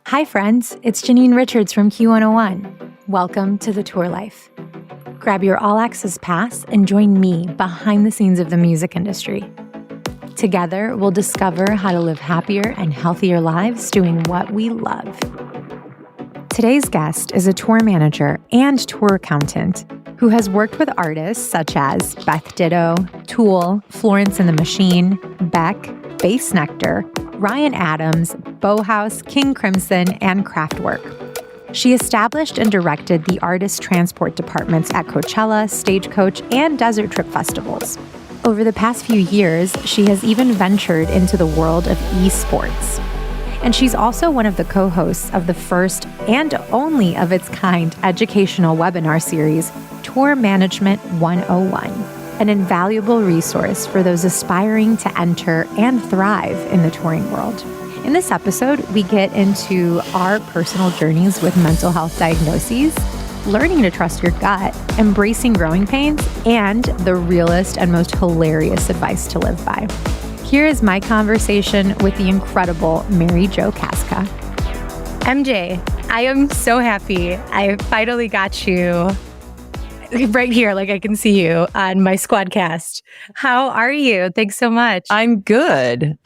Hi friends, it's Janine Richards from Q101. Welcome to The Tour Life. Grab your all-access pass and join me behind the scenes of the music industry. Together, we'll discover how to live happier and healthier lives doing what we love. Today's guest is a tour manager and tour accountant who has worked with artists such as Beth Ditto, Tool, Florence and the Machine, Beck, Bassnectar, Ryan Adams, Bauhaus, King Crimson, and Kraftwerk. She established and directed the artist transport departments at Coachella, Stagecoach, and Desert Trip festivals. Over the past few years, she has even ventured into the world of esports. And she's also one of the co-hosts of the first and only of its kind educational webinar series, Tour Management 101, an invaluable resource for those aspiring to enter and thrive in the touring world. In this episode, we get into our personal journeys with mental health diagnoses, learning to trust your gut, embracing growing pains, and the realest and most hilarious advice to live by. Here is my conversation with the incredible Jo Kaczka. MJ, I am so happy I finally got you right here, like I can see you on my Squadcast. How are you? Thanks so much. I'm good.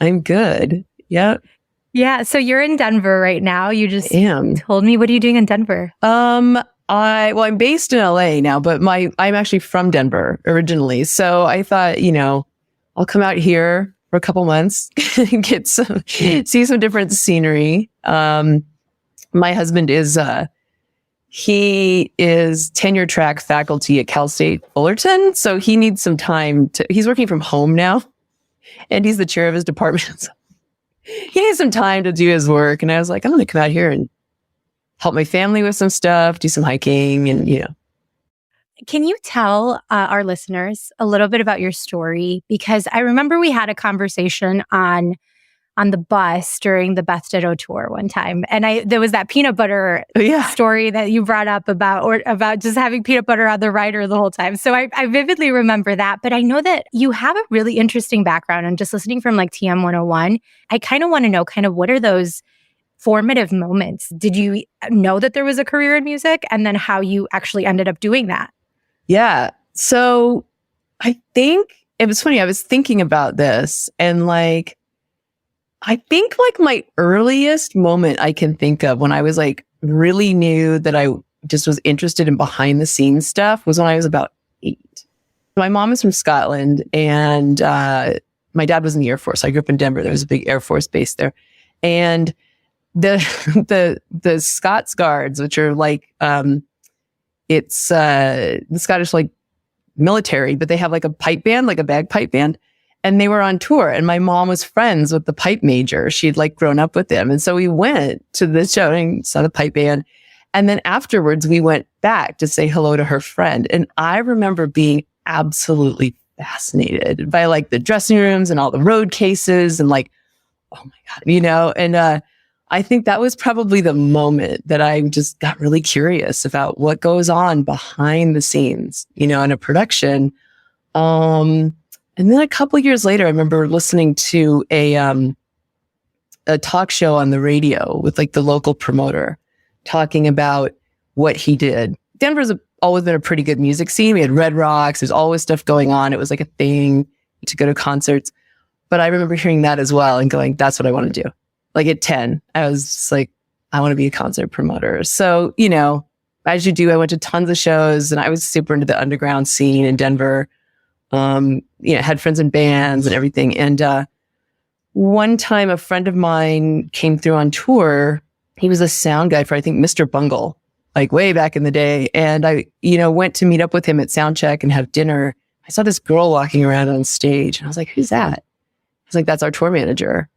Yep. Yeah. So you're in Denver right now. You just told me. What are you doing in Denver? I'm based in LA now, but I'm actually from Denver originally. So I thought, I'll come out here for a couple months and see some different scenery. My husband is he is tenure track faculty at Cal State Fullerton. So he needs some time he's working from home now and he's the chair of his department. So he needs some time to do his work. And I was like, I'm going to come out here and help my family with some stuff, do some hiking and, Can you tell our listeners a little bit about your story? Because I remember we had a conversation on the bus during the Beth Ditto tour one time. And there was that peanut butter story that you brought up about just having peanut butter on the rider the whole time. So I vividly remember that. But I know that you have a really interesting background. And just listening from like TM 101, I kind of want to know what are those formative moments? Did you know that there was a career in music? And then how you actually ended up doing that? Yeah. So I think it was funny. I was thinking about this and I think my earliest moment I can think of when I was really knew that I just was interested in behind the scenes stuff was when I was about 8. My mom is from Scotland and my dad was in the Air Force. I grew up in Denver. There was a big Air Force base there. And the Scots Guards, which are it's the Scottish military, but they have a pipe band, a bagpipe band. And they were on tour and my mom was friends with the pipe major. She'd grown up with him. And so we went to the show and saw the pipe band. And then afterwards we went back to say hello to her friend. And I remember being absolutely fascinated by the dressing rooms and all the road cases and oh my God, and I think that was probably the moment that I just got really curious about what goes on behind the scenes, in a production. And then a couple of years later, I remember listening to a talk show on the radio with the local promoter talking about what he did. Denver's always been a pretty good music scene. We had Red Rocks. There's always stuff going on. It was a thing to go to concerts. But I remember hearing that as well and going, that's what I want to do. At 10, I was just I want to be a concert promoter. So, as you do, I went to tons of shows and I was super into the underground scene in Denver. Had friends in bands and everything. And one time a friend of mine came through on tour. He was a sound guy for, I think, Mr. Bungle, way back in the day. And I, went to meet up with him at Soundcheck and have dinner. I saw this girl walking around on stage and I was like, who's that? I was like, that's our tour manager.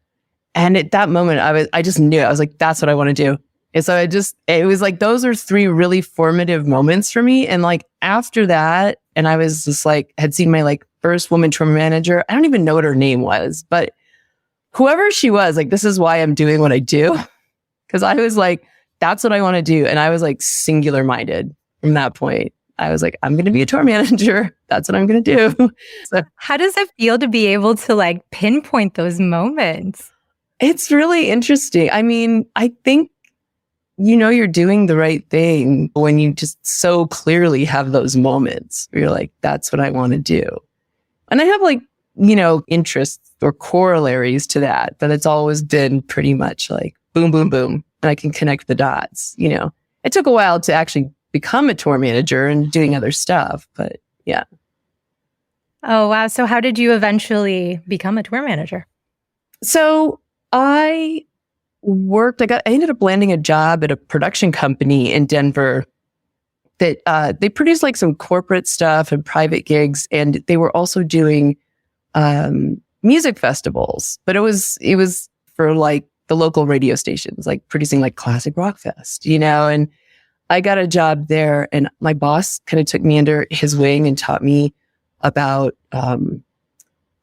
And at that moment, I just knew. I was like, that's what I want to do. And so it was those are 3 really formative moments for me. And after that, and I was just had seen my first woman tour manager. I don't even know what her name was, but whoever she was, this is why I'm doing what I do. Cause I was that's what I want to do. And I was singular minded from that point. I was I'm going to be a tour manager. That's what I'm going to do. So how does it feel to be able to pinpoint those moments? It's really interesting. I mean, I think you know you're doing the right thing when you just so clearly have those moments where you're like, that's what I want to do. And I have like, interests or corollaries to that, but it's always been pretty much like boom, boom, boom. And I can connect the dots, It took a while to actually become a tour manager and doing other stuff, but yeah. Oh, wow. So how did you eventually become a tour manager? So I ended up landing a job at a production company in Denver that they produced like some corporate stuff and private gigs. And they were also doing music festivals, but it was for like the local radio stations, like producing like classic rock fest, and I got a job there, and my boss kind of took me under his wing and taught me about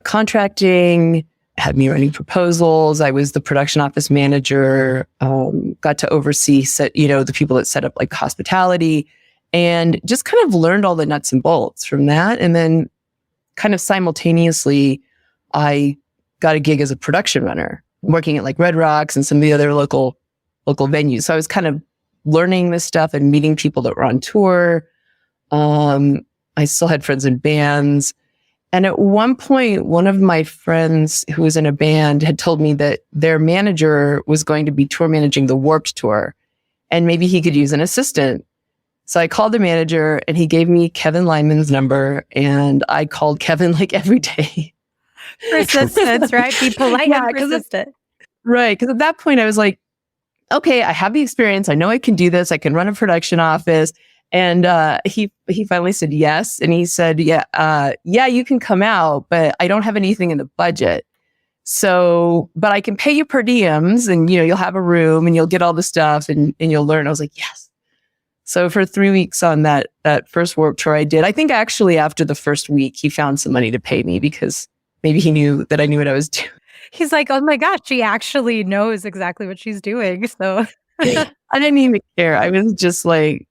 contracting, had me writing proposals. I was the production office manager, got to oversee the people that set up like hospitality, and just kind of learned all the nuts and bolts from that. And then kind of simultaneously, I got a gig as a production runner, working at like Red Rocks and some of the other local venues. So I was kind of learning this stuff and meeting people that were on tour. I still had friends in bands. And at one point, one of my friends who was in a band had told me that their manager was going to be tour managing the Warped Tour, and maybe he could use an assistant. So I called the manager, and he gave me Kevin Lyman's number, and I called Kevin like every day. Persistence, right? Be polite and persistent. Right. Because at that point I was like, okay, I have the experience. I know I can do this. I can run a production office. And he finally said yes. And he said, yeah, you can come out, but I don't have anything in the budget. So, but I can pay you per diems, and, you'll have a room and you'll get all the stuff and you'll learn. I was like, yes. So for 3 weeks on that first Warped Tour I did, I think actually after the first week, he found some money to pay me because maybe he knew that I knew what I was doing. He's like, oh my gosh, she actually knows exactly what she's doing. So I didn't even care. I was just like,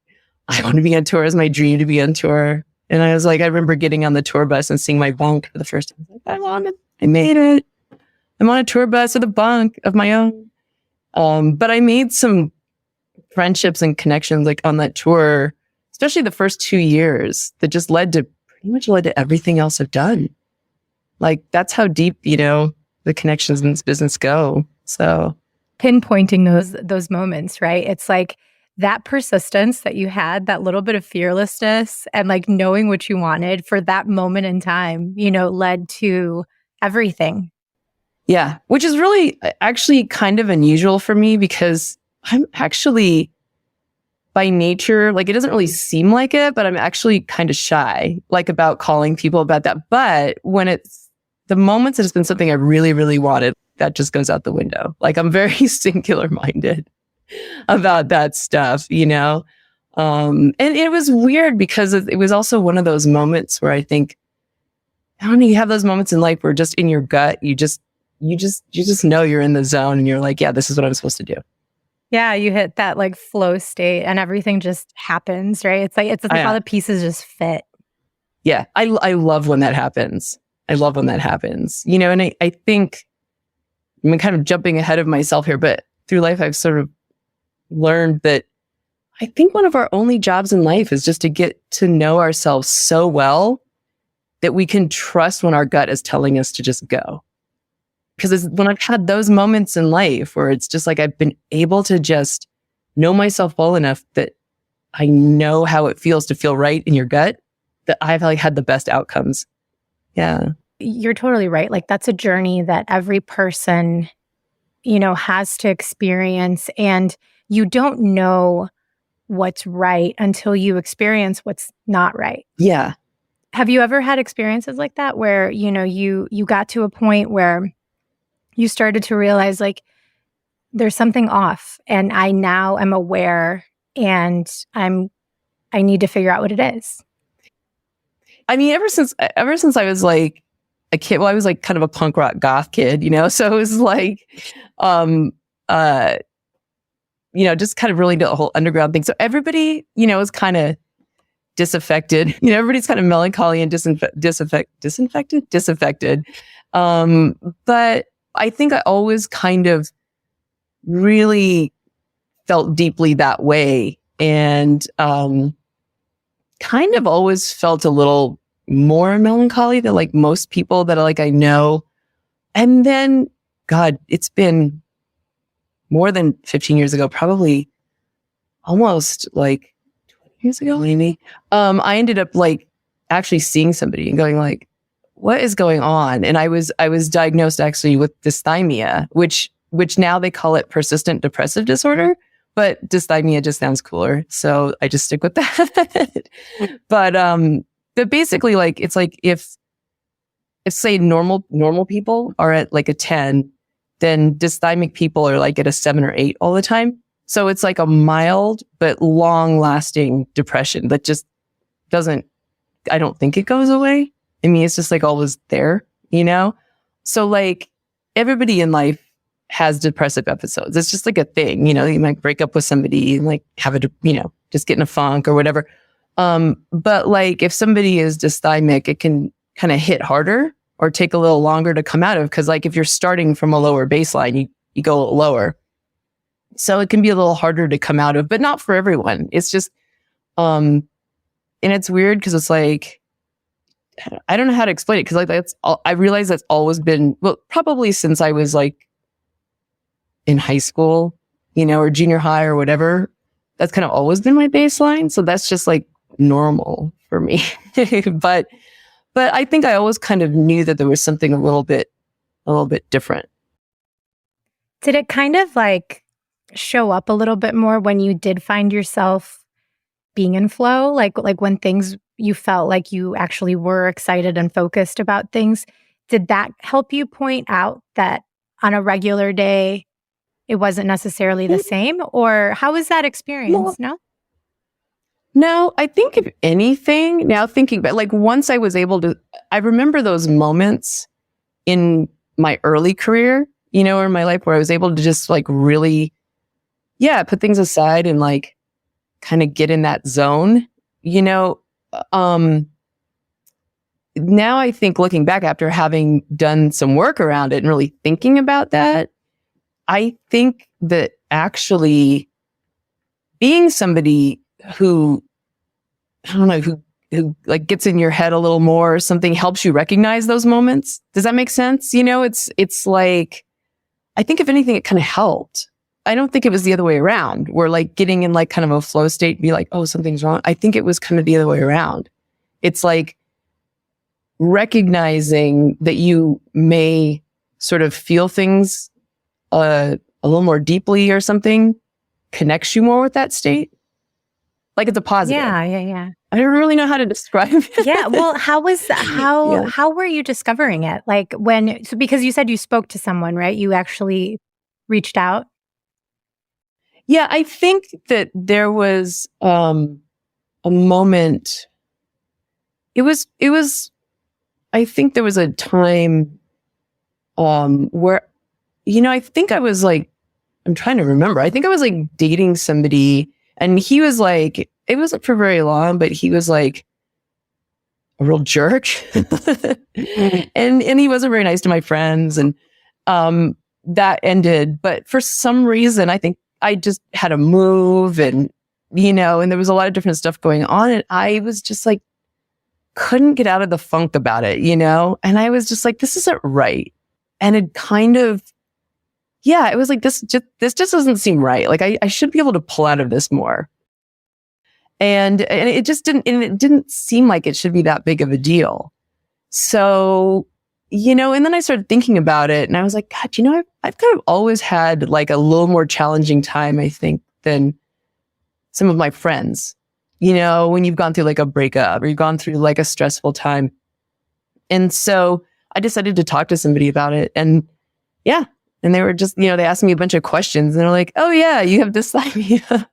I want to be on tour. It's my dream to be on tour. And I was like, I remember getting on the tour bus and seeing my bunk for the first time. I was like, I want it. I made it. I'm on a tour bus with a bunk of my own. But I made some friendships and connections like on that tour, especially the first 2 years, that just pretty much led to everything else I've done. Like that's how deep, the connections in this business go. So pinpointing those moments, right? It's like that persistence that you had, that little bit of fearlessness and like knowing what you wanted for that moment in time, led to everything. Yeah, which is really actually kind of unusual for me because I'm actually by nature, like it doesn't really seem like it, but I'm actually kind of shy, like about calling people about that. But when it's the moments that it's been something I really, really wanted, that just goes out the window. Like I'm very singular minded about that stuff, And it was weird because it was also one of those moments where I think, I don't know, you have those moments in life where just in your gut, you just know you're in the zone and you're like, yeah, this is what I'm supposed to do. Yeah, you hit that like flow state and everything just happens, right? It's like all the pieces just fit. Yeah, I love when that happens. And I think I'm kind of jumping ahead of myself here, but through life, I've sort of learned that I think one of our only jobs in life is just to get to know ourselves so well that we can trust when our gut is telling us to just go. Because when I've had those moments in life where it's just like I've been able to just know myself well enough that I know how it feels to feel right in your gut, that I've like had the best outcomes. Yeah. You're totally right. Like that's a journey that every person, has to experience. And you don't know what's right until you experience what's not right. Yeah. Have you ever had experiences like that where, you got to a point where you started to realize like there's something off and I now am aware and I need to figure out what it is? I mean, ever since I was like a kid, well, I was like kind of a punk rock goth kid, so it was like, just kind of really the whole underground thing. So everybody, was kind of disaffected. Everybody's kind of melancholy and disaffected. But I think I always kind of really felt deeply that way. And kind of always felt a little more melancholy than like most people that like I know. And then, God, it's been more than 15 years ago, probably almost like 20 years ago, maybe. I ended up like actually seeing somebody and going like, what is going on? And I was diagnosed actually with dysthymia, which now they call it persistent depressive disorder, but dysthymia just sounds cooler. So I just stick with that. But basically like, it's like if say normal people are at like a 10, then dysthymic people are like at a 7 or 8 all the time. So it's like a mild but long lasting depression that just doesn't, I don't think it goes away. I mean, it's just like always there, you know? So like everybody in life has depressive episodes. It's just like a thing, you know, you might break up with somebody and like have a, you know, just get in a funk or whatever. But like if somebody is dysthymic, it can kind of hit harder or take a little longer to come out of. Cause like if you're starting from a lower baseline, you go a little lower. So it can be a little harder to come out of, but not for everyone. It's just, and it's weird because it's like, I don't know how to explain it. Cause like that's all, I realize that's always been, well, probably since I was like in high school, you know, or junior high or whatever. That's kind of always been my baseline. So that's just like normal for me. But I think I always kind of knew that there was something a little bit different. Did it kind of like show up a little bit more when you did find yourself being in flow? Like when things you felt like you actually were excited and focused about things, did that help you point out that on a regular day, it wasn't necessarily the same? Or how was that experience? No, I think if anything, now thinking about like once I was able to, I remember those moments in my early career, you know, or in my life where I was able to just like really, put things aside and like kind of get in that zone, you know. Now I think looking back after having done some work around it and really thinking about that, I think that actually being somebody who, I don't know, who like gets in your head a little more or something helps you recognize those moments. Does that make sense? You know, it's like, I think if anything, it kind of helped. I don't think it was the other way around. Where like getting in like kind of a flow state and be like, oh, something's wrong. I think it was kind of the other way around. It's like recognizing that you may sort of feel things a little more deeply or something connects you more with that state. Like it's a positive. Yeah. I don't really know how to describe it. Yeah. Well, how were you discovering it? Like because you said you spoke to someone, right? You actually reached out. Yeah, I think that there was a moment. It was. I think there was a time where, you know, I think I was like, I'm trying to remember. I think I was like dating somebody, and he was like, it wasn't for very long, but he was like a real jerk, and he wasn't very nice to my friends, and that ended. But for some reason, I think I just had to move, and you know, and there was a lot of different stuff going on, and I was just like, couldn't get out of the funk about it, you know? And I was just like, this isn't right. And it kind of, it was like, this just doesn't seem right. Like I should be able to pull out of this more. And it just didn't seem like it should be that big of a deal. So, you know, and then I started thinking about it and I was like, God, you know, I've kind of always had like a little more challenging time, I think, than some of my friends. You know, when you've gone through like a breakup or you've gone through like a stressful time. And so I decided to talk to somebody about it. And and they were just, you know, they asked me a bunch of questions and they're like, oh yeah, you have dysthymia.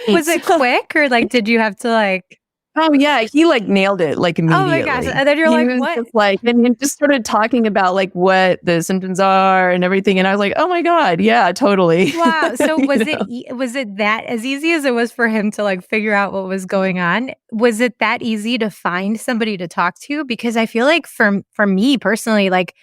Was it quick or like, did you have to like? Oh yeah, he like nailed it like immediately. Oh my gosh. And then you're like, what? Just, like, and he just started talking about like what the symptoms are and everything. And I was like, oh my God, yeah, totally. Wow. So was it that as easy as it was for him to like figure out what was going on? Was it that easy to find somebody to talk to? Because I feel like for me personally, like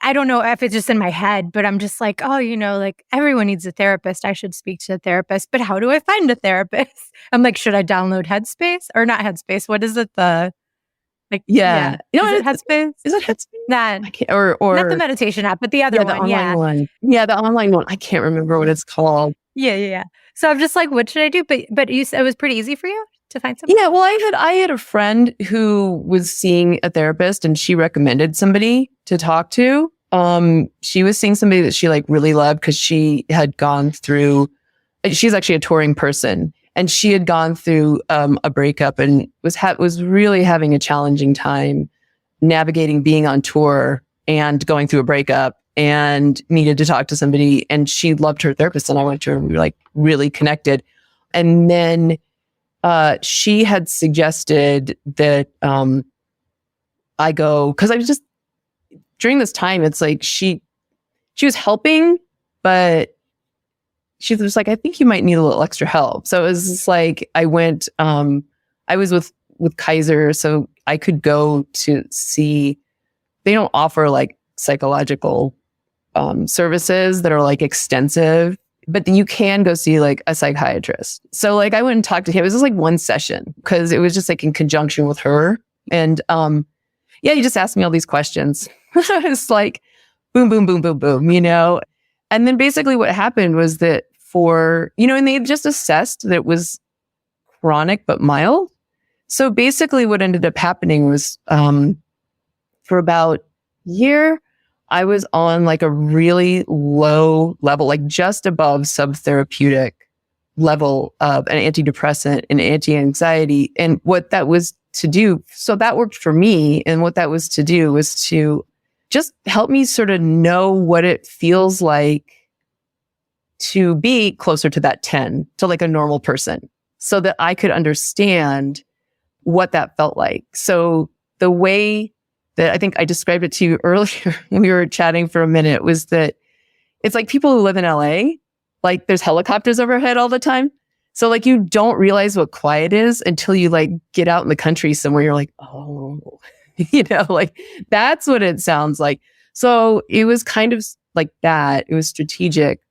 I don't know if it's just in my head, but I'm just like, oh, like everyone needs a therapist. I should speak to a therapist, but how do I find a therapist? I'm like, should I download Headspace or not Headspace? What is it? Yeah. Is it Headspace? Is it Headspace? Not, I can't, or not the meditation app, but the other the one. online one. Yeah, the online one. I can't remember what it's called. Yeah. So I'm just like, what should I do? But you said it was pretty easy for you to find something? Yeah, well, I had a friend who was seeing a therapist and she recommended somebody to talk to. She was seeing somebody that she like really loved because she had gone through, she's actually a touring person, and she had gone through a breakup and was really having a challenging time navigating being on tour and going through a breakup, and needed to talk to somebody. And she loved her therapist, and I went to her and we were like really connected. And then she had suggested that I go, because I was just, during this time, it's like she was helping, but she was like, I think you might need a little extra help. So it was just like, I went, I was with Kaiser, so I could go to see, they don't offer like psychological services that are like extensive, but you can go see like a psychiatrist. So like I went and talked to him. It was just like one session because it was just like in conjunction with her. And yeah, he just asked me all these questions. It's like boom, boom, boom, boom, boom, And then basically what happened was that and they just assessed that it was chronic but mild. So basically what ended up happening was for about a year, I was on like a really low level, like just above subtherapeutic level of an antidepressant and anti-anxiety. And what that was to do, so that worked for me. And what that was to do was to just help me sort of know what it feels like to be closer to that 10, to like a normal person, so that I could understand what that felt like. So the way that I think I described it to you earlier when we were chatting for a minute was that it's like people who live in LA, like there's helicopters overhead all the time. So like you don't realize what quiet is until you like get out in the country somewhere. You're like, oh, like that's what it sounds like. So it was kind of like that. It was strategic.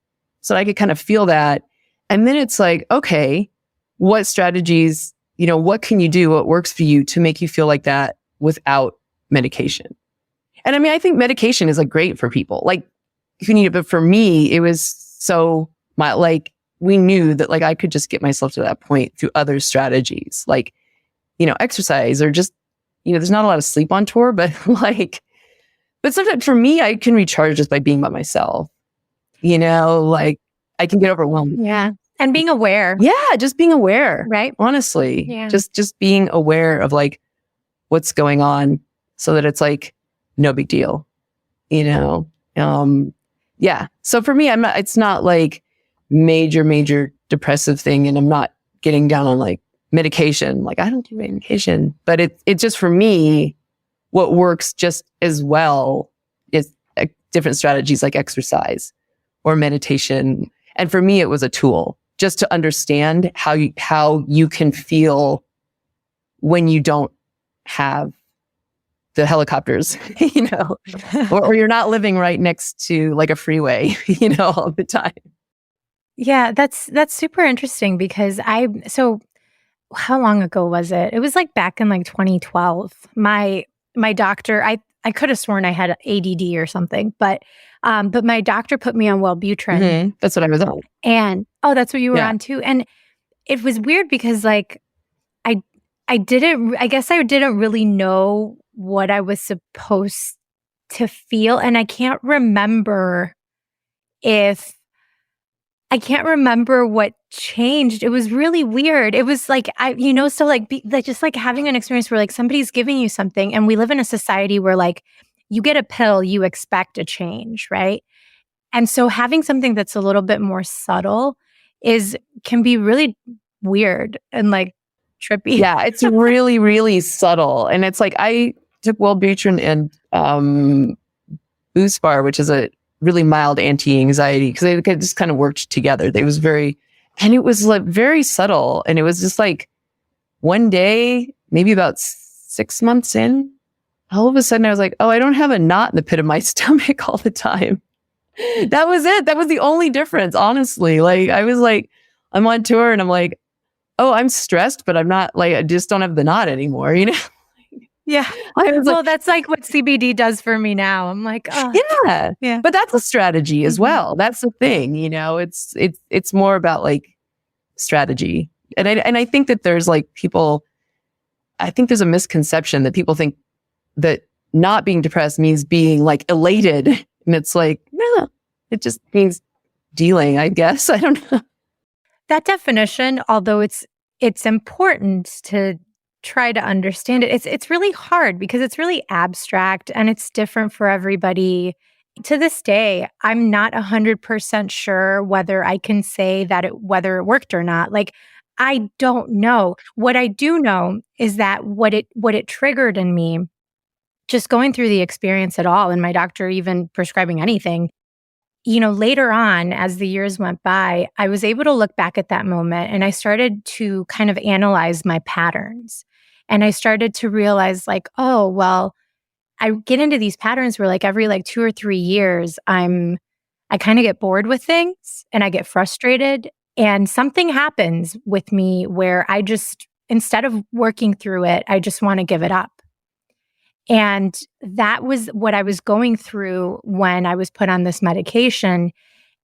So I could kind of feel that. And then it's like, okay, what strategies, what can you do? What works for you to make you feel like that without medication? And I mean, I think medication is like great for people. Like you need it, but for me, it was so like we knew that like I could just get myself to that point through other strategies, like, exercise or just, there's not a lot of sleep on tour, but but sometimes for me, I can recharge just by being by myself, like I can get overwhelmed. Yeah. And being aware. Yeah. Just being aware. Right. Honestly. Yeah. Just being aware of like what's going on so that it's like no big deal, yeah. So for me, it's not like major depressive thing. And I'm not getting down on like medication. Like I don't do medication, but it just for me, what works just as well is different strategies like exercise or meditation. And for me, it was a tool just to understand how you can feel when you don't have the helicopters, or you're not living right next to like a freeway, all the time. Yeah, that's super interesting because so how long ago was it? It was like back in like 2012. My doctor, I could have sworn I had ADD or something, but my doctor put me on Wellbutrin. Mm-hmm. That's what I was on. And that's what you were on too. And it was weird because like I guess I didn't really know what I was supposed to feel. And I can't remember what changed. It was really weird. It was like, so like, just like having an experience where like somebody's giving you something, and we live in a society where like you get a pill, you expect a change, right? And so having something that's a little bit more subtle can be really weird and like trippy. Yeah, it's really, really subtle. And it's like, I took Wellbutrin and Buspar, which is a really mild anti-anxiety, because they just kind of worked together. It was like very subtle. And it was just like one day, maybe about 6 months in, all of a sudden I was like, oh, I don't have a knot in the pit of my stomach all the time. That was it. That was the only difference, honestly. Like, I was like, I'm on tour and I'm like, oh, I'm stressed, but I'm not like, I just don't have the knot anymore, you know? Yeah. Well, that's like what CBD does for me now. I'm like, oh. Yeah. But that's a strategy as well. That's the thing, you know, it's more about like strategy. And I think that there's like I think there's a misconception that people think that not being depressed means being like elated. And it's like, no, it just means dealing, I guess. I don't know. That definition, although it's important to try to understand it, it's really hard because it's really abstract and it's different for everybody. To this day, I'm not 100% sure whether I can say that whether it worked or not. Like, I don't know. What I do know is that what it triggered in me, just going through the experience at all, and my doctor even prescribing anything, you know, later on, as the years went by, I was able to look back at that moment and I started to kind of analyze my patterns. And I started to realize like, oh, well, I get into these patterns where like every like 2 or 3 years, I kind of get bored with things and I get frustrated and something happens with me where I just, instead of working through it, I just want to give it up. And that was what I was going through when I was put on this medication.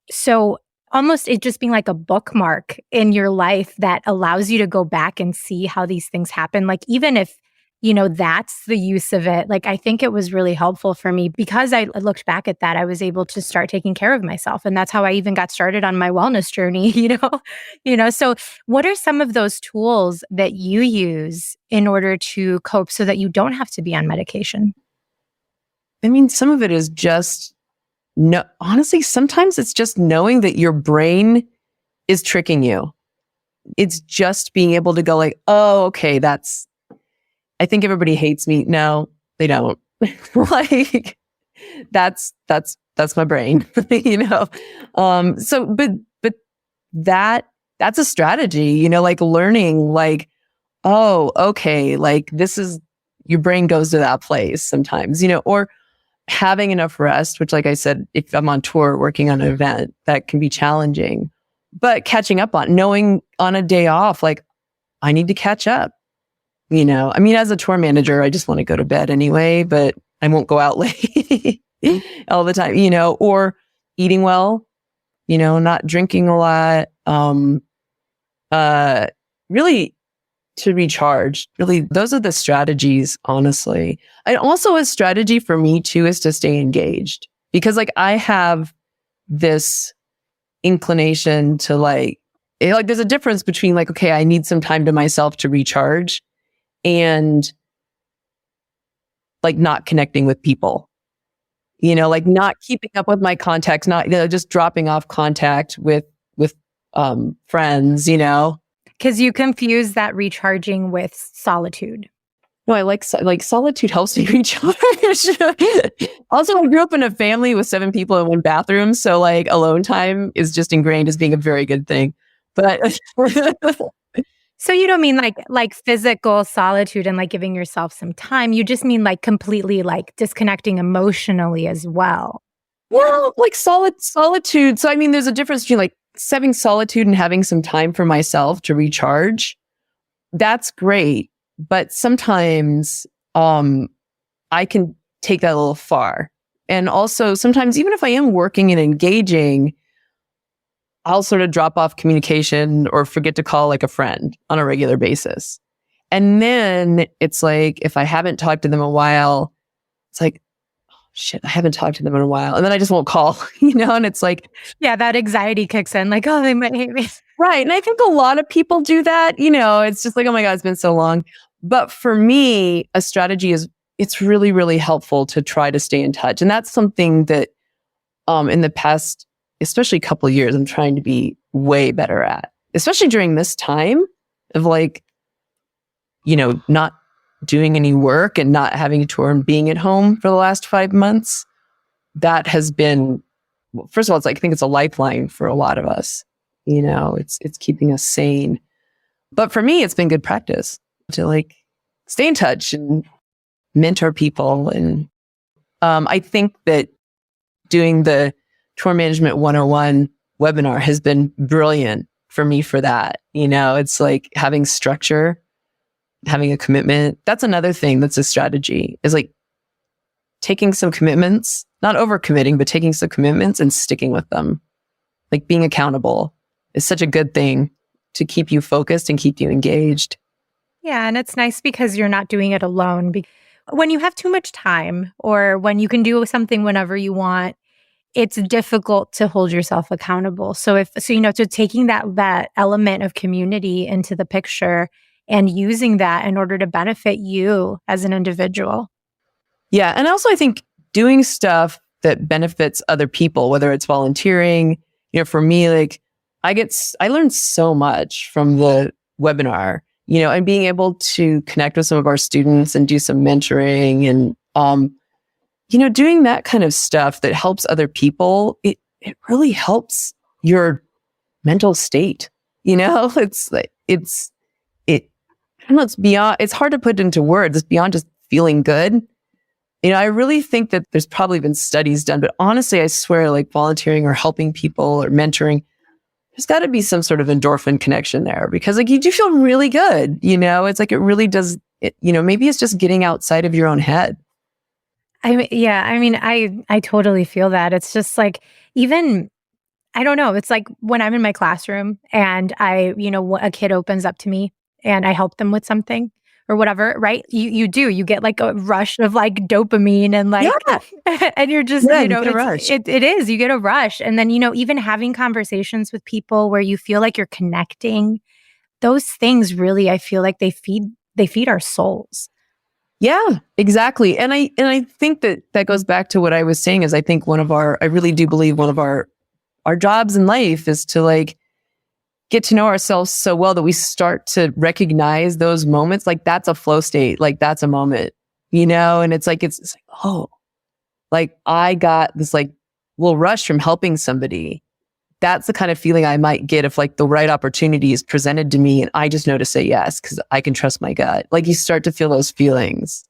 So almost it just being like a bookmark in your life that allows you to go back and see how these things happen. Like, even if, you know, that's the use of it, like, I think it was really helpful for me because I looked back at that. I was able to start taking care of myself. And that's how I even got started on my wellness journey, you know, so what are some of those tools that you use in order to cope so that you don't have to be on medication? I mean, some of it is just honestly, sometimes it's just knowing that your brain is tricking you. It's just being able to go like, oh, okay, I think everybody hates me. No, they don't. Like, that's my brain, you know? So, but that's a strategy, you know, like learning like, oh, okay, like this is, your brain goes to that place sometimes, you know, or having enough rest, which, like I said, if I'm on tour working on an event, that can be challenging, but catching up on, knowing on a day off, like I need to catch up, you know, I mean, as a tour manager, I just want to go to bed anyway, but I won't go out late all the time, you know, or eating well, you know, not drinking a lot, really to recharge. Really, those are the strategies, honestly. And also a strategy for me too is to stay engaged, because like I have this inclination to like there's a difference between like, okay, I need some time to myself to recharge and like not connecting with people, you know, like not keeping up with my contacts, not, you know, just dropping off contact with friends, you know. Because you confuse that recharging with solitude. No, I like solitude helps me recharge. Also, I grew up in a family with 7 people in one bathroom, so like alone time is just ingrained as being a very good thing. But so you don't mean like physical solitude and like giving yourself some time. You just mean like completely like disconnecting emotionally as well. Well, like solitude. So I mean, there's a difference between like having solitude and having some time for myself to recharge. That's great. But sometimes I can take that a little far. And also sometimes even if I am working and engaging, I'll sort of drop off communication or forget to call like a friend on a regular basis. And then it's like, if I haven't talked to them a while, it's like, oh, shit, I haven't talked to them in a while. And then I just won't call, you know? And it's like, yeah, that anxiety kicks in like, oh, they might hate me. Right. And I think a lot of people do that, you know, it's just like, oh my God, it's been so long. But for me, a strategy is, it's really, really helpful to try to stay in touch. And that's something that in the past, especially a couple of years, I'm trying to be way better at, especially during this time of like, you know, not doing any work and not having a tour and being at home for the last 5 months. That has been, well, first of all, it's like, I think it's a lifeline for a lot of us. You know, it's keeping us sane. But for me, it's been good practice to like stay in touch and mentor people. And I think that doing the Tour Management 101 webinar has been brilliant for me for that. It's like having structure, having a commitment. That's another thing that's a strategy, is like taking some commitments, not overcommitting, but taking some commitments and sticking with them. Like being accountable is such a good thing to keep you focused and keep you engaged. Yeah, and it's nice because you're not doing it alone. When you have too much time, or when you can do something whenever you want, it's difficult to hold yourself accountable. So taking that element of community into the picture and using that in order to benefit you as an individual. Yeah. And also I think doing stuff that benefits other people, whether it's volunteering, for me, like I learned so much from the webinar, and being able to connect with some of our students and do some mentoring and, doing that kind of stuff that helps other people, it really helps your mental state. It's like, I don't know, it's hard to put into words. It's beyond just feeling good. I really think that there's probably been studies done, but honestly, I swear, like volunteering or helping people or mentoring, there's got to be some sort of endorphin connection there, because like you do feel really good. It's like it really does. Maybe it's just getting outside of your own head. I totally feel that. It's just like, even, I don't know. It's like when I'm in my classroom and a kid opens up to me and I help them with something or whatever, right? You get like a rush of like dopamine and like, and you're just, you get a rush. It is, you get a rush. And then, even having conversations with people where you feel like you're connecting, those things really, I feel like they feed our souls. Yeah, exactly. And I think that goes back to what I was saying, is I think I really do believe one of our jobs in life is to like get to know ourselves so well that we start to recognize those moments. Like that's a flow state. Like that's a moment, and it's like, oh, like I got this like little rush from helping somebody. That's the kind of feeling I might get if like the right opportunity is presented to me and I just know to say yes because I can trust my gut. Like you start to feel those feelings.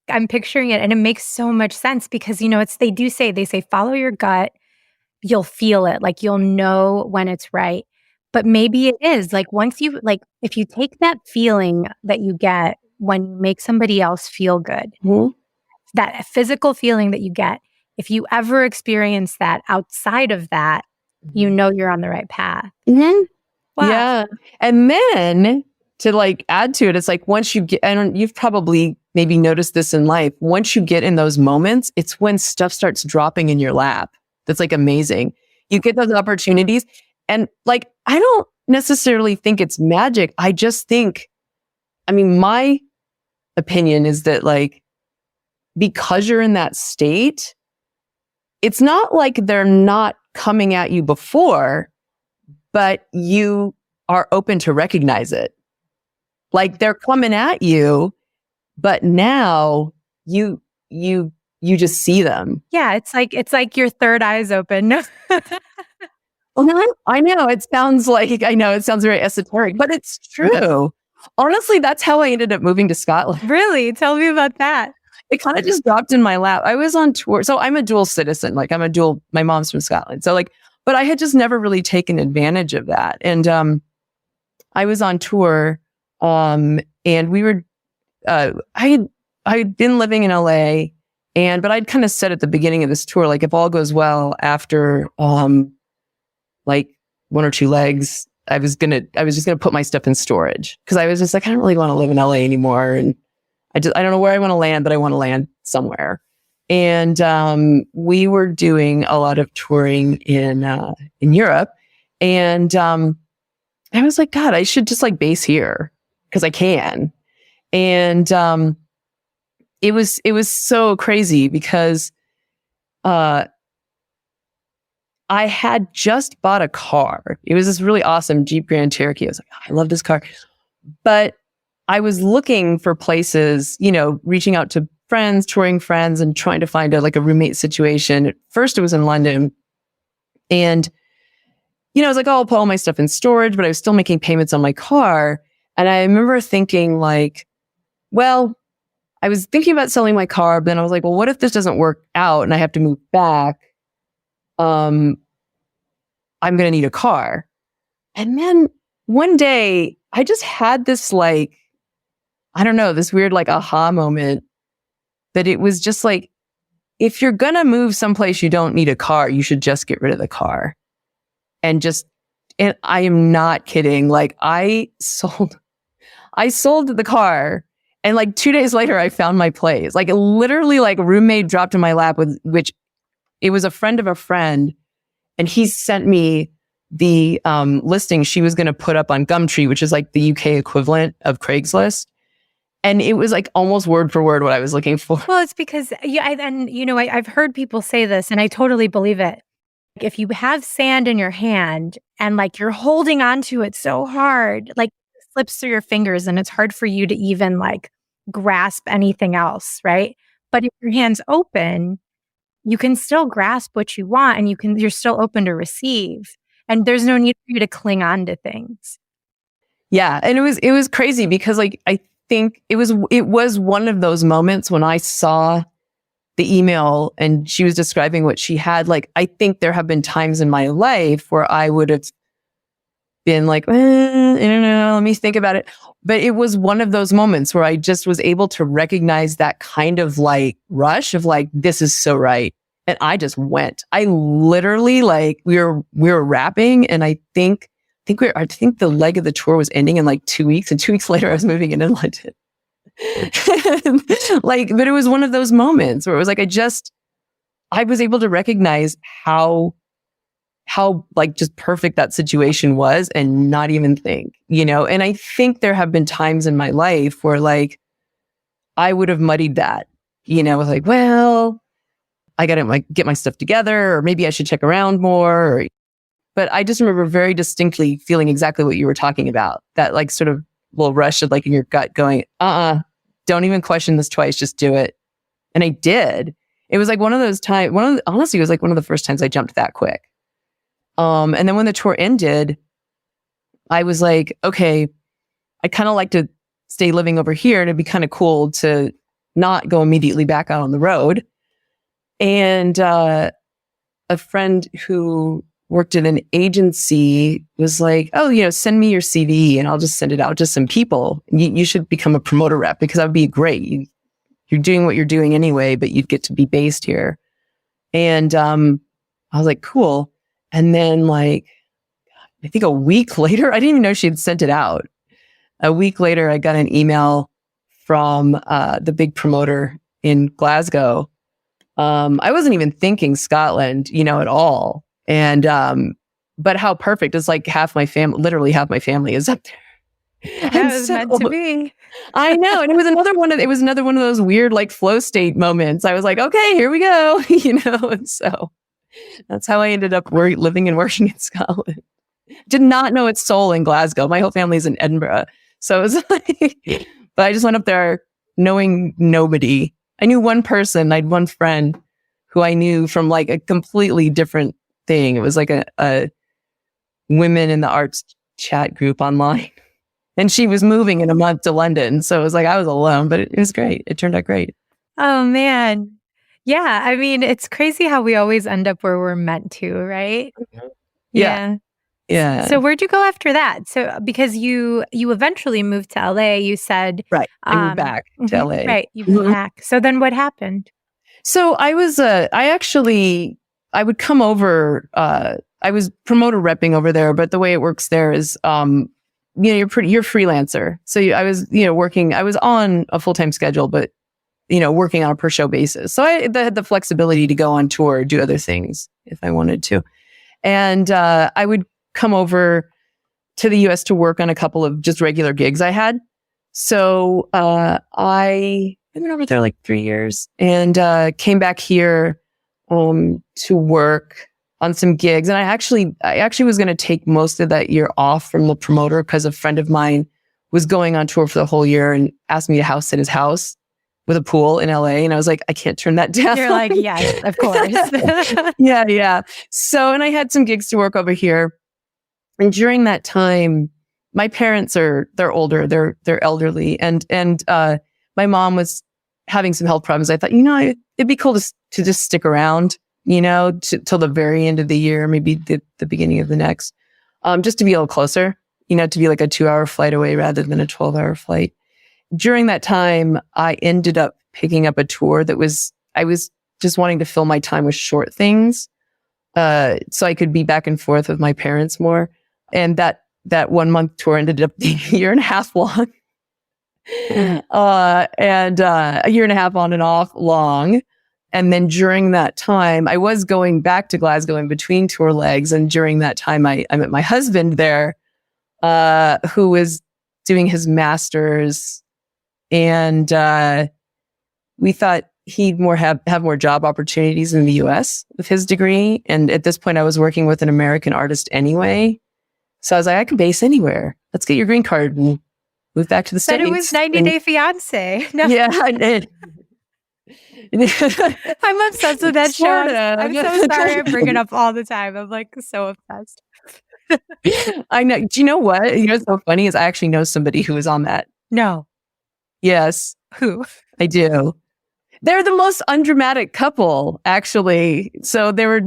I'm picturing it and it makes so much sense because, they say, follow your gut. You'll feel it. Like you'll know when it's right. But maybe it is like once if you take that feeling that you get when you make somebody else feel good, that physical feeling that you get, if you ever experience that outside of that, you're on the right path. Mm-hmm. Wow. Yeah. And then to like add to it, it's like once you get, you've probably maybe noticed this in life. Once you get in those moments, it's when stuff starts dropping in your lap. That's like amazing. You get those opportunities. And like, I don't necessarily think it's magic. I just think, my opinion is that like, because you're in that state, it's not like they're not coming at you before, but you are open to recognize it. Like they're coming at you, but now you just see them. Yeah, it's like your third eye's open. Well, I know it sounds very esoteric, but it's true. Honestly, that's how I ended up moving to Scotland. Really? Tell me about that. It kind of just dropped in my lap. I was on tour. So I'm a dual citizen. Like my mom's from Scotland. So like, but I had just never really taken advantage of that. And I was on tour and we were, I had been living in LA but I'd kind of said at the beginning of this tour, like if all goes well after like one or two legs, I was just gonna put my stuff in storage because I was just like, I don't really want to live in LA anymore. And I don't know where I want to land, but I want to land somewhere. And we were doing a lot of touring in Europe. And I was like, God, I should just like base here because I can. And it was so crazy because I had just bought a car. It was this really awesome Jeep Grand Cherokee. I was like, oh, I love this car. But I was looking for places, reaching out to friends, touring friends, and trying to find a roommate situation. At first, it was in London. And, I was like, oh, I'll put all my stuff in storage, but I was still making payments on my car. And I remember thinking like, well, I was thinking about selling my car, but then I was like, well, what if this doesn't work out and I have to move back? I'm going to need a car. And then one day I just had this like, I don't know, this weird like aha moment that it was just like, if you're going to move someplace you don't need a car, you should just get rid of the car. And I am not kidding. Like I sold the car and like 2 days later I found my place. Like literally like a roommate dropped in my lap which it was a friend of a friend. And he sent me the listing she was going to put up on Gumtree, which is like the UK equivalent of Craigslist. And it was like almost word for word what I was looking for. Well, it's because, I've heard people say this and I totally believe it. If you have sand in your hand and like you're holding on to it so hard, like it slips through your fingers and it's hard for you to even like grasp anything else, right? But if your hand's open, you can still grasp what you want and you're still open to receive. And there's no need for you to cling on to things. Yeah. And it was crazy because like, I think it was one of those moments when I saw the email and she was describing what she had. Like, I think there have been times in my life where I would have been like, I don't know, let me think about it. But it was one of those moments where I just was able to recognize that kind of like rush of like, this is so right. And I just went. I literally like, we were wrapping and I think the leg of the tour was ending in like 2 weeks. And 2 weeks later, I was moving into London. Like, but it was one of those moments where it was like, I was able to recognize how like just perfect that situation was and not even think, and I think there have been times in my life where like, I would have muddied that, with like, well, I got to like get my stuff together or maybe I should check around more. But I just remember very distinctly feeling exactly what you were talking about. That like sort of little rush of like in your gut going, don't even question this twice, just do it. And I did. It was like one of those times, honestly, it was like one of the first times I jumped that quick. And then when the tour ended, I was like, okay, I kind of like to stay living over here and it'd be kind of cool to not go immediately back out on the road. And a friend who worked at an agency was like, oh, send me your CV and I'll just send it out to some people. You should become a promoter rep because that would be great. You're doing what you're doing anyway, but you'd get to be based here. And I was like, cool. And then like, I think a week later, I didn't even know she had sent it out. A week later, I got an email from the big promoter in Glasgow. I wasn't even thinking Scotland, at all. And, but how perfect. It's like literally half my family is up there. That was meant to be. I know. And it was another one of those weird, like flow state moments. I was like, okay, here we go. And so that's how I ended up living and working in Scotland. Did not know its soul in Glasgow. My whole family's in Edinburgh. So it was like, but I just went up there knowing nobody. I knew one person. I had one friend who I knew from like a completely different thing. It was like a women in the arts chat group online. And she was moving in a month to London. So it was like I was alone, but it was great. It turned out great. Oh, man. Yeah. I mean, it's crazy how we always end up where we're meant to, right? Yeah. Yeah. So where'd you go after that? So because you eventually moved to LA, you said. Right. I moved back to LA. Right. You moved back. So then what happened? So I would come over, I was promoter repping over there, but the way it works there is, you're freelancer. So I was, working, I was on a full-time schedule, but, working on a per show basis. So I had the flexibility to go on tour, do other things if I wanted to. And, I would come over to the US to work on a couple of just regular gigs I had. So, I've been over there like 3 years and, came back here, to work on some gigs. And I actually was going to take most of that year off from the promoter because a friend of mine was going on tour for the whole year and asked me to house sit his house with a pool in LA. And I was like, I can't turn that down. You're like, yes, of course. Yeah. So, and I had some gigs to work over here. And during that time, my parents they're older, they're elderly. And my mom was having some health problems, I thought, it'd be cool to just stick around, till the very end of the year, maybe the beginning of the next, just to be a little closer, to be like a 2-hour flight away rather than a 12-hour flight. During that time, I ended up picking up a tour I was just wanting to fill my time with short things, so I could be back and forth with my parents more. And that 1-month tour ended up being a year and a half long. And a year and a half on and off long. And then during that time, I was going back to Glasgow in between tour legs. And during that time, I met my husband there, who was doing his master's. And we thought he'd have more job opportunities in the US with his degree. And at this point, I was working with an American artist anyway. So I was like, I can base anywhere. Let's get your green card and move back to the States. But it was 90 Day Fiance. No. Yeah, I did. I'm obsessed with that show. I'm so sorry I bring it up all the time. I'm like so obsessed. I know. Do you know what? What's so funny is I actually know somebody who was on that. No. Yes. Who? I do. They're the most undramatic couple, actually. So they're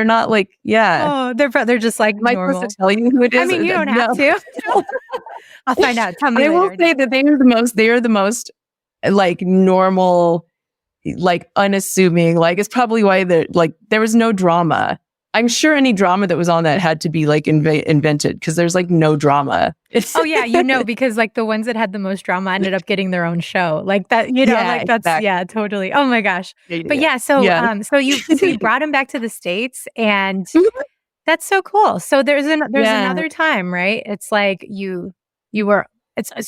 not like, yeah. Oh, they're just like Am I normal. supposed to tell you who it is? I mean, you don't have to. I'll find out. Tell me I later. will say that they are the most like normal, like unassuming. Like it's probably why there was no drama. I'm sure any drama that was on that had to be like invented because there's like no drama. Oh yeah, because like the ones that had the most drama ended up getting their own show. Like that, like that's exactly. Yeah, totally. Oh my gosh. But yeah, so you brought him back to the States and that's so cool. So there's another time, right? It's like you're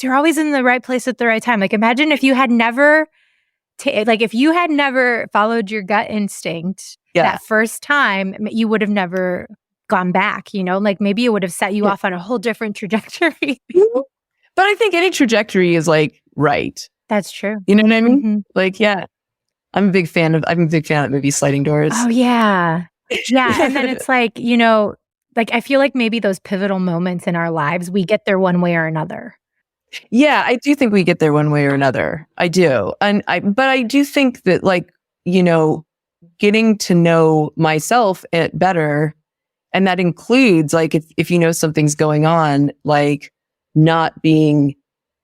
always in the right place at the right time. Like imagine if you had never followed your gut instinct that first time, you would have never gone back, like maybe it would have set you off on a whole different trajectory. But I think any trajectory is like right. That's true. You know what I mean? Mm-hmm. Like, yeah, I'm a big fan of the movie Sliding Doors. Oh yeah. Yeah. And then it's like, like I feel like maybe those pivotal moments in our lives, we get there one way or another. Yeah, I do think we get there one way or another. I do. But I do think that like, getting to know myself better, and that includes like if something's going on, like not being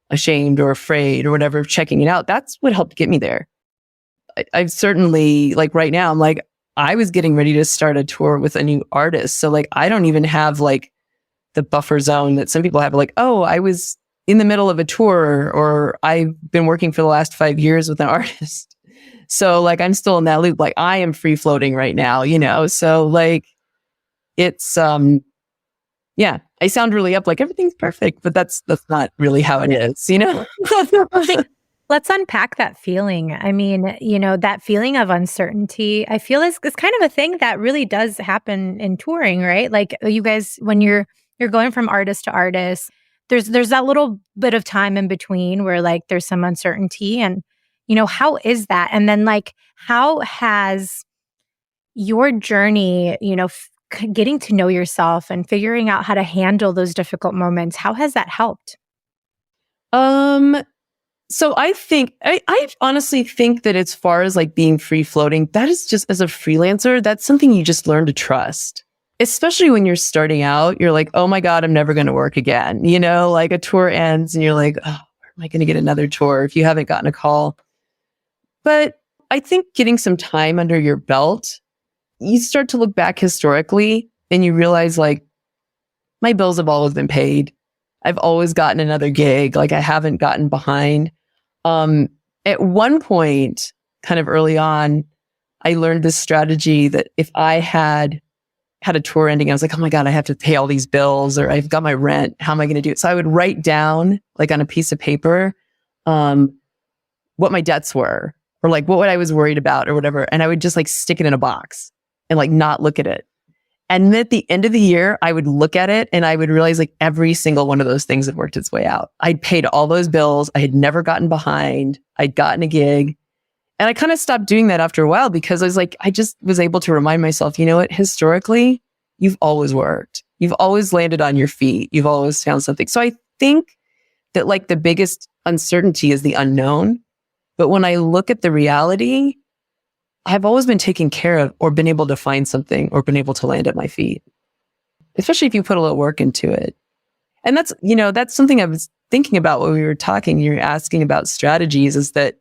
ashamed or afraid or whatever, checking it out. That's what helped get me there. I've certainly like right now, I'm like, I was getting ready to start a tour with a new artist. So like, I don't even have like the buffer zone that some people have. Like, oh, I was in the middle of a tour or I've been working for the last 5 years with an artist. So like, I'm still in that loop. Like I am free floating right now, so like it's, I sound really up like everything's perfect, but that's not really how it is, Let's unpack that feeling. I mean, that feeling of uncertainty, I feel is kind of a thing that really does happen in touring, right? Like you guys, when you're going from artist to artist, there's that little bit of time in between where like there's some uncertainty and, how is that? And then like, how has your journey, getting to know yourself and figuring out how to handle those difficult moments, how has that helped? So I think, I honestly think that as far as like being free floating, that is just as a freelancer, that's something you just learn to trust. Especially when you're starting out, you're like, oh my God, I'm never going to work again. Like a tour ends and you're like, oh, where am I going to get another tour if you haven't gotten a call? But I think getting some time under your belt, you start to look back historically and you realize like, my bills have always been paid. I've always gotten another gig. Like I haven't gotten behind. At one point, kind of early on, I learned this strategy that if I had a tour ending, I was like, oh my God, I have to pay all these bills or I've got my rent. How am I going to do it? So I would write down like on a piece of paper, what my debts were or like what I was worried about or whatever. And I would just like stick it in a box and like not look at it. And at the end of the year, I would look at it and I would realize like every single one of those things had worked its way out. I'd paid all those bills. I had never gotten behind. I'd gotten a gig. And I kind of stopped doing that after a while because I was like, I just was able to remind myself, you know what, historically, you've always worked. You've always landed on your feet. You've always found something. So I think that like the biggest uncertainty is the unknown, But when I look at the reality, I've always been taken care of or been able to find something or been able to land at my feet, especially if you put a little work into it. And that's, that's something I was thinking about when we were talking. You're asking about strategies, is that,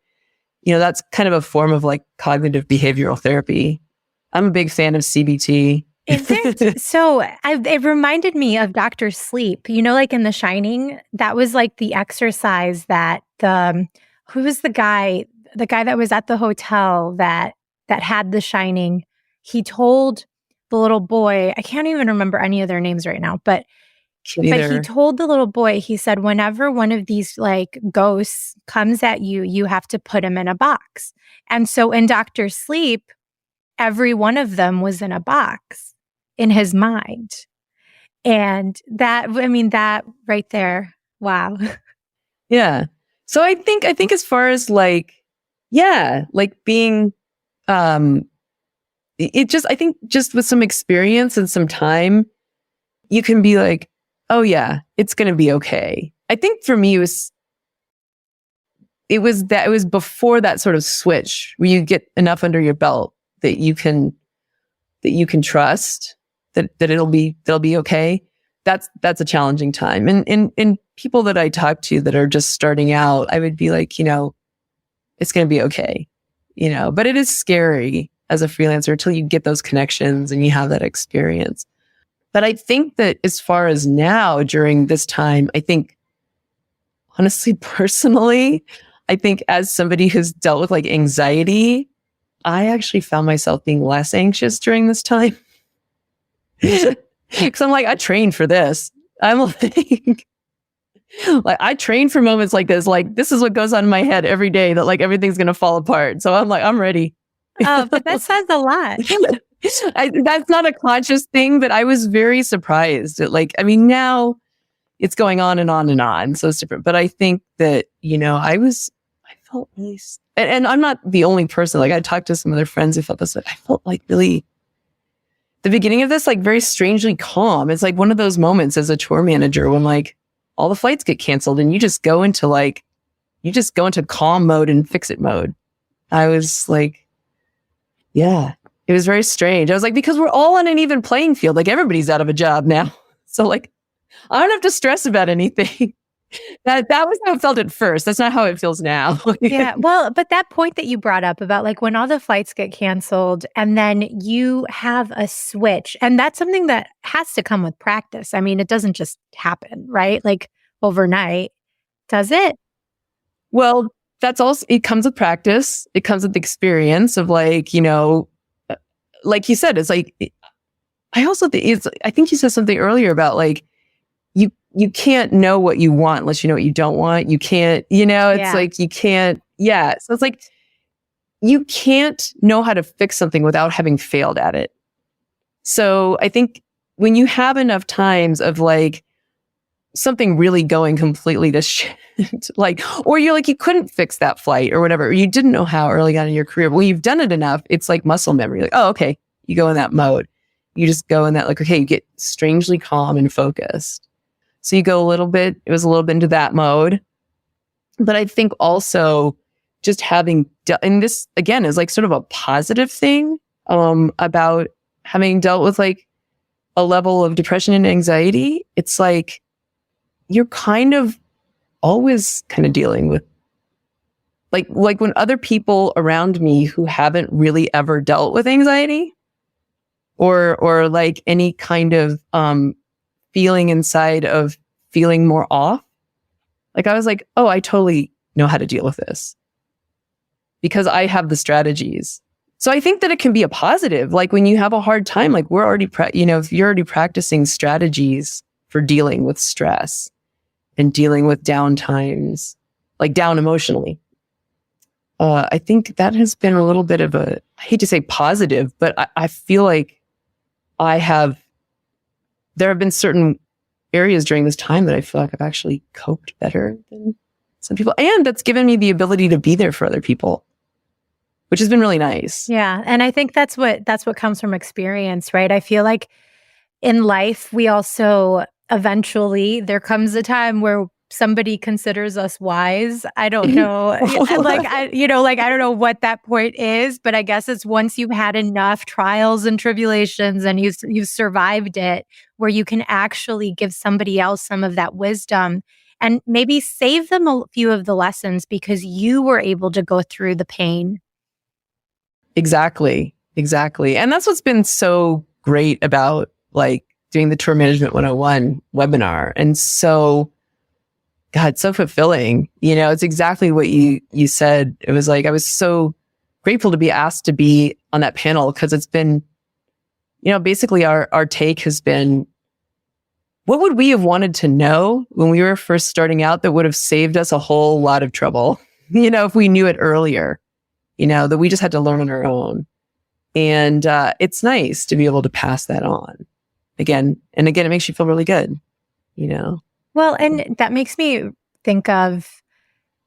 that's kind of a form of like cognitive behavioral therapy. I'm a big fan of CBT. So it reminded me of Dr. Sleep, like in The Shining, that was like the exercise that who was the guy that was at the hotel that had The Shining. He told the little boy, I can't even remember any of their names right now, but he told the little boy, he said, whenever one of these like ghosts comes at you, you have to put him in a box. And so in Dr. Sleep, every one of them was in a box in his mind. And that right there, wow. Yeah. So I think as far as like, like being, I think just with some experience and some time, you can be like, oh yeah, it's going to be okay. I think for me, it was before that sort of switch where you get enough under your belt that you can trust that it'll be okay. That's a challenging time. And people that I talk to that are just starting out, I would be like, it's going to be okay, but it is scary as a freelancer until you get those connections and you have that experience. But I think that as far as now during this time, I think honestly, personally, I think as somebody who's dealt with like anxiety, I actually found myself being less anxious during this time. Because I'm like, I trained for this. I'm like I trained for moments like this. Like, this is what goes on in my head every day, that like everything's going to fall apart. So I'm like, I'm ready. Oh, but that says a lot. That's not a conscious thing, but I was very surprised at now it's going on and on and on. So it's different. But I think that, I felt really, and I'm not the only person. Like, I talked to some other friends who felt this, but I felt like really the beginning of this, like very strangely calm. It's like one of those moments as a tour manager when like all the flights get canceled and you just go into calm mode and fix it mode. I was like, yeah, it was very strange. I was like, because we're all on an even playing field. Like, everybody's out of a job now. So like, I don't have to stress about anything. That was how it felt at first. That's not how it feels now. Yeah. Well, but that point that you brought up about like when all the flights get canceled and then you have a switch, and that's something that has to come with practice. I mean, it doesn't just happen, right? Like overnight, does it? Well, that's also, it comes with practice. It comes with experience of like, like you said, it's like, I also think I think you said something earlier about like, you can't know what you want unless you know what you don't want. You can't, it's like, you can't. Yeah. So it's like, you can't know how to fix something without having failed at it. So I think when you have enough times of like something really going completely to shit, like, or you're like, you couldn't fix that flight or whatever, or you didn't know how early on in your career, but when you've done it enough, it's like muscle memory. Like, oh, okay. You go in that mode. You just go in that, like, okay, you get strangely calm and focused. So you go it was a little bit into that mode. But I think also just having, and this again is like sort of a positive thing, about having dealt with like a level of depression and anxiety. It's like, you're kind of always kind of dealing with like when other people around me who haven't really ever dealt with anxiety or like any kind of, feeling inside of feeling more off. Like, I was like, oh, I totally know how to deal with this because I have the strategies. So I think that it can be a positive. Like, when you have a hard time, like we're already, if you're already practicing strategies for dealing with stress and dealing with down times, like down emotionally. I think that has been a little bit of I hate to say positive, but I feel like there have been certain areas during this time that I feel like I've actually coped better than some people. And that's given me the ability to be there for other people, which has been really nice. Yeah. And I think that's what comes from experience, right? I feel like in life, we also eventually, there comes a time where somebody considers us wise. I don't know. I don't know what that point is, but I guess it's once you've had enough trials and tribulations and you've survived it, where you can actually give somebody else some of that wisdom and maybe save them a few of the lessons because you were able to go through the pain. Exactly. And that's what's been so great about like doing the Tour Management 101 webinar. And so, God, so fulfilling. It's exactly what you said. It was like, I was so grateful to be asked to be on that panel because it's been, basically our take has been, what would we have wanted to know when we were first starting out that would have saved us a whole lot of trouble, if we knew it earlier, that we just had to learn on our own. And it's nice to be able to pass that on again. And again, it makes you feel really good, Well, and that makes me think of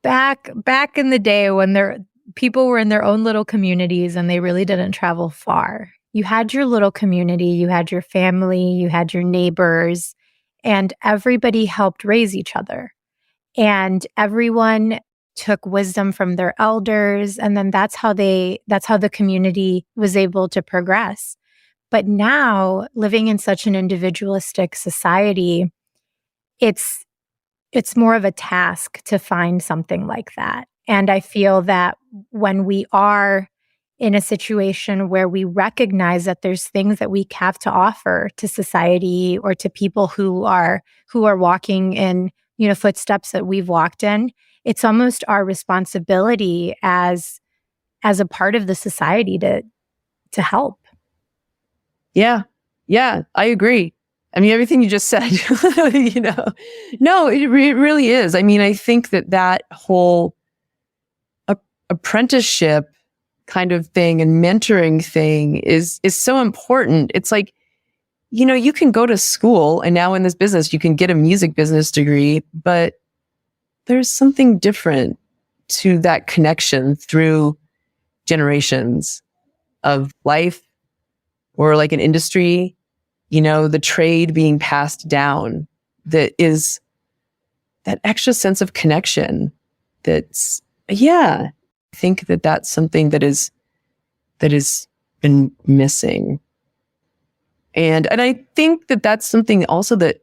back in the day when people were in their own little communities and they really didn't travel far. You had your little community, you had your family, you had your neighbors, and everybody helped raise each other. And everyone took wisdom from their elders, and then that's how the community was able to progress. But now, living in such an individualistic society, it's more of a task to find something like that. And I feel that when we are in a situation where we recognize that there's things that we have to offer to society or to people who are walking in, footsteps that we've walked in, it's almost our responsibility as a part of the society to help. Yeah, I agree. I mean, everything you just said, no, it really is. I mean, I think that whole apprenticeship kind of thing and mentoring thing is so important. It's like, you can go to school and now in this business, you can get a music business degree, but there's something different to that connection through generations of life or like an industry, the trade being passed down, that is that extra sense of connection. I think that's something that has been missing. And I think that's something also that,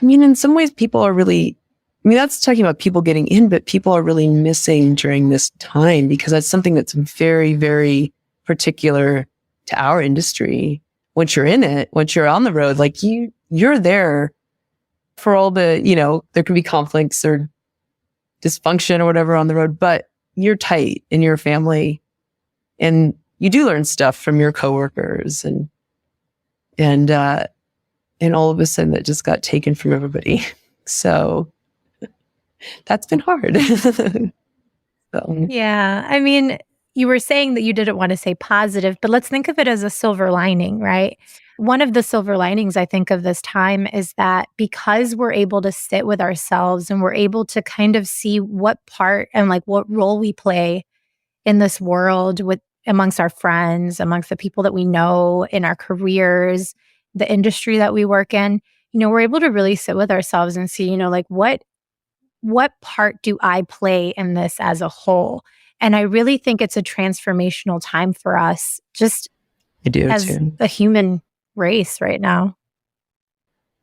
I mean, in some ways people are really, that's talking about people getting in, but people are really missing during this time because that's something that's very, very particular to our industry. Once you're in it, once you're on the road, like you're there for all the, there can be conflicts or dysfunction or whatever on the road, but you're tight in your family and you do learn stuff from your coworkers and all of a sudden that just got taken from everybody. So that's been hard. Yeah. I mean, you were saying that you didn't want to say positive, but let's think of it as a silver lining, right? One of the silver linings I think of this time is that because we're able to sit with ourselves and we're able to kind of see what part and like what role we play in this world amongst our friends, amongst the people that we know, in our careers, the industry that we work in, we're able to really sit with ourselves and see, like what part do I play in this as a whole? And I really think it's a transformational time for us, just I do as too. a human race right now.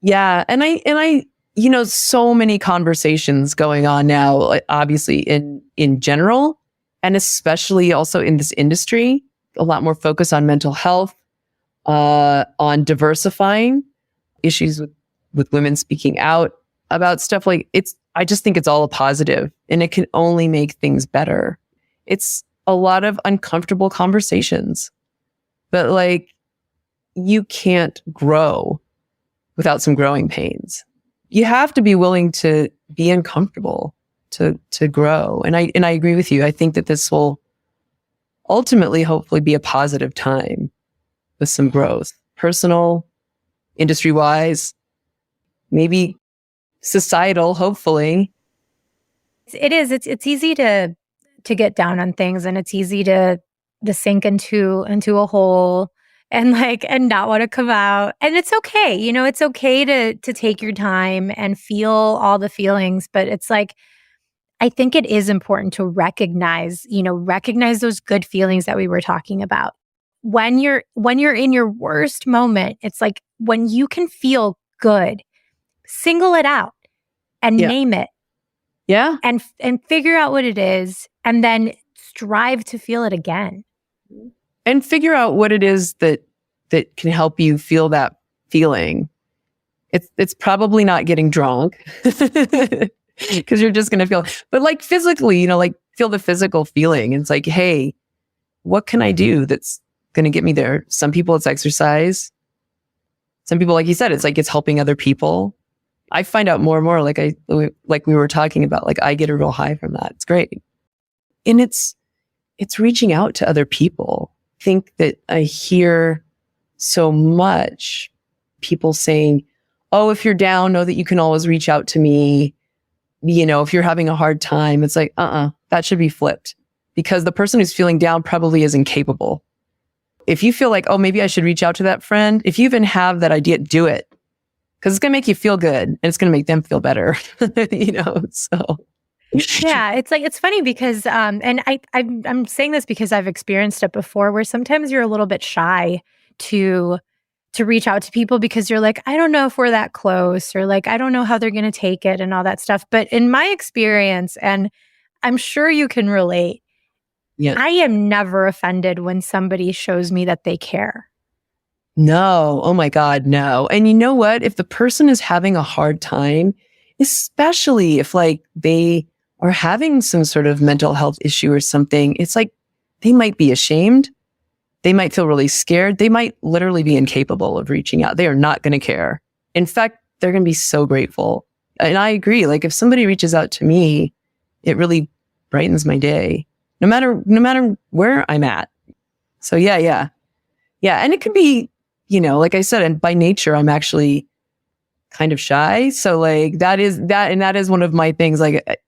Yeah. And I, so many conversations going on now, like, obviously in general, and especially also in this industry, a lot more focus on mental health, on diversifying issues with women speaking out about stuff like I just think it's all a positive and it can only make things better. It's a lot of uncomfortable conversations, but like you can't grow without some growing pains. You have to be willing to be uncomfortable to grow. And I agree with you. I think that this will ultimately hopefully be a positive time with some growth, personal, industry wise, maybe societal, hopefully. It is. It's easy to get down on things, and it's easy to sink into a hole and not want to come out. And it's okay. It's okay to take your time and feel all the feelings, but it's like, I think it is important to recognize those good feelings that we were talking about. When you're in your worst moment, it's like when you can feel good, single it out and name it. Yeah. And figure out what it is and then strive to feel it again. And figure out what it is that can help you feel that feeling. It's probably not getting drunk because you're just going to feel, but like physically, like feel the physical feeling. It's like, hey, what can I do that's going to get me there? Some people it's exercise. Some people, like you said, it's like it's helping other people. I find out more and more, like we were talking about, like I get a real high from that. It's great. And it's reaching out to other people. I think that I hear so much people saying, oh, if you're down, know that you can always reach out to me. If you're having a hard time, it's like, that should be flipped, because the person who's feeling down probably is incapable. If you feel like, oh, maybe I should reach out to that friend, if you even have that idea, do it. Because it's going to make you feel good and it's going to make them feel better, so. Yeah, it's funny because, and I'm saying this because I've experienced it before, where sometimes you're a little bit shy to reach out to people because you're like, I don't know if we're that close, or like, I don't know how they're going to take it and all that stuff. But in my experience, and I'm sure you can relate, I am never offended when somebody shows me that they care. No. Oh my God, no. And you know what? If the person is having a hard time, especially if like they are having some sort of mental health issue or something, it's like they might be ashamed. They might feel really scared. They might literally be incapable of reaching out. They are not going to care. In fact, they're going to be so grateful. And I agree. Like if somebody reaches out to me, it really brightens my day, no matter where I'm at. So yeah. And it could be, like I said, and by nature, I'm actually kind of shy. So like that is one of my things. Like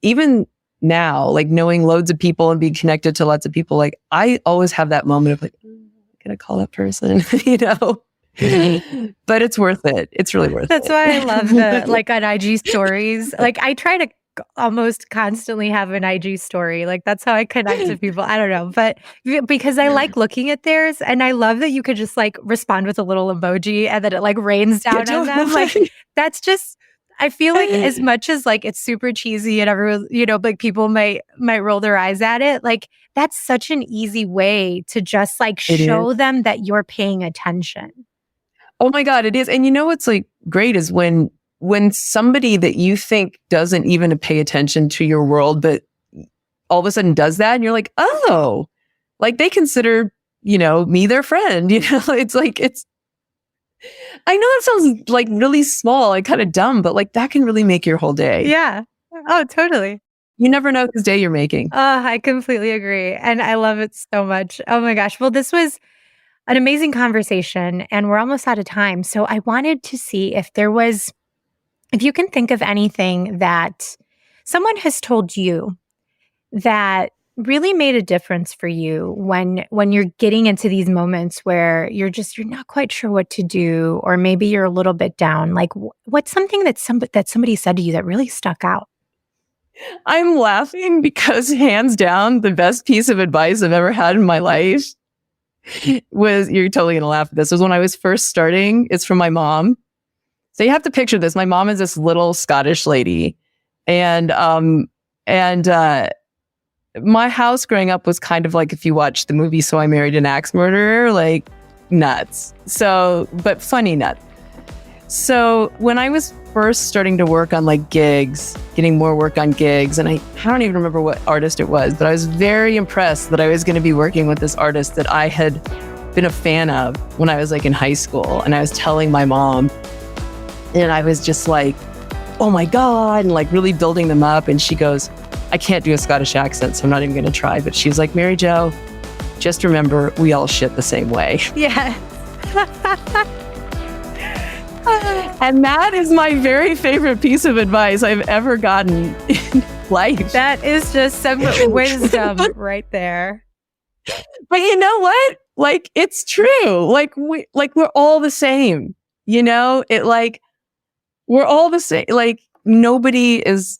even now, like knowing loads of people and being connected to lots of people, like I always have that moment of like, I'm gonna call that person, but it's worth it. It's really worth it. That's why I love the, like on IG stories, like I try to almost constantly have an IG story. Like that's how I connect to people. I don't know, but because I like looking at theirs, and I love that you could just like respond with a little emoji and then it like rains down on them. Like that's just, I feel like as much as like it's super cheesy and everyone, like people might roll their eyes at it. Like that's such an easy way to just like show them that you're paying attention. Oh my God, it is. And what's like great is when somebody that you think doesn't even pay attention to your world, but all of a sudden does that, and you're like, oh, like they consider, me their friend, it's like, I know that sounds like really small and kind of dumb, but like that can really make your whole day. Yeah. Oh, totally. You never know whose day you're making. I completely agree. And I love it so much. Oh my gosh. Well, this was an amazing conversation and we're almost out of time. So I wanted to see if you can think of anything that someone has told you that really made a difference for you when you're getting into these moments where you're not quite sure what to do, or maybe you're a little bit down. Like what's something that somebody said to you that really stuck out? I'm laughing because hands down, the best piece of advice I've ever had in my life was, you're totally going to laugh at this, was when I was first starting. It's from my mom. So you have to picture this. My mom is this little Scottish lady, and my house growing up was kind of like, if you watch the movie So I Married an Axe Murderer, like nuts. So, but funny nuts. So when I was first starting to work on like gigs, getting more work on gigs, and I don't even remember what artist it was, but I was very impressed that I was going to be working with this artist that I had been a fan of when I was like in high school. And I was telling my mom, and I was just like, oh my God, and like really building them up. And she goes, I can't do a Scottish accent, so I'm not even going to try. But she's like, Mary Jo, just remember, we all shit the same way. Yeah. And that is my very favorite piece of advice I've ever gotten in life. That is just some wisdom right there. But you know what? like, it's true. We're all the same, we're all the same. Like, nobody is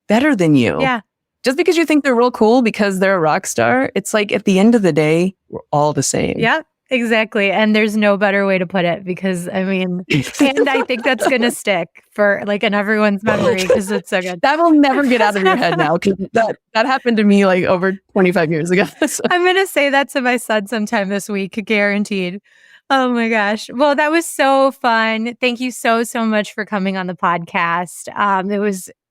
better than you. Yeah. Just because you think they're real cool because they're a rock star, it's like at the end of the day, we're all the same. Yeah, exactly. And there's no better way to put it because and I think that's going to stick for like in everyone's memory because it's so good. That will never get out of your head now because that happened to me like over 25 years ago. So. I'm going to say that to my son sometime this week, guaranteed. Oh my gosh. Well, that was so fun. Thank you so much for coming on the podcast.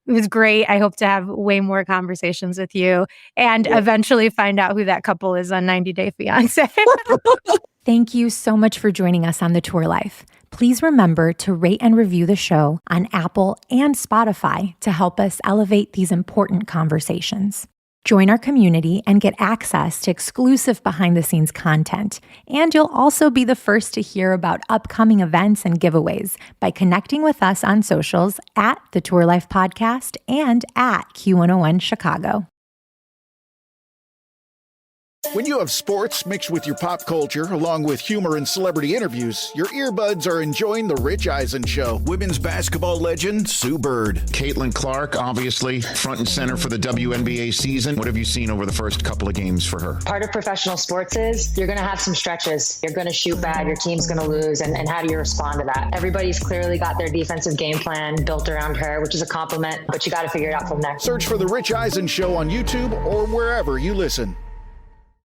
It was great. I hope to have way more conversations with you and eventually find out who that couple is on 90 Day Fiancé. Thank you so much for joining us on The Tour Life. Please remember to rate and review the show on Apple and Spotify to help us elevate these important conversations. Join our community and get access to exclusive behind-the-scenes content. And you'll also be the first to hear about upcoming events and giveaways by connecting with us on socials at The Tour Life Podcast and at Q101 Chicago. When you have sports mixed with your pop culture, along with humor and celebrity interviews, your earbuds are enjoying The Rich Eisen Show. Women's basketball legend, Sue Bird. Caitlin Clark, obviously, front and center for the WNBA season. What have you seen over the first couple of games for her? Part of professional sports is you're going to have some stretches. You're going to shoot bad. Your team's going to lose. And how do you respond to that? Everybody's clearly got their defensive game plan built around her, which is a compliment, but you got to figure it out from there. Search for The Rich Eisen Show on YouTube or wherever you listen.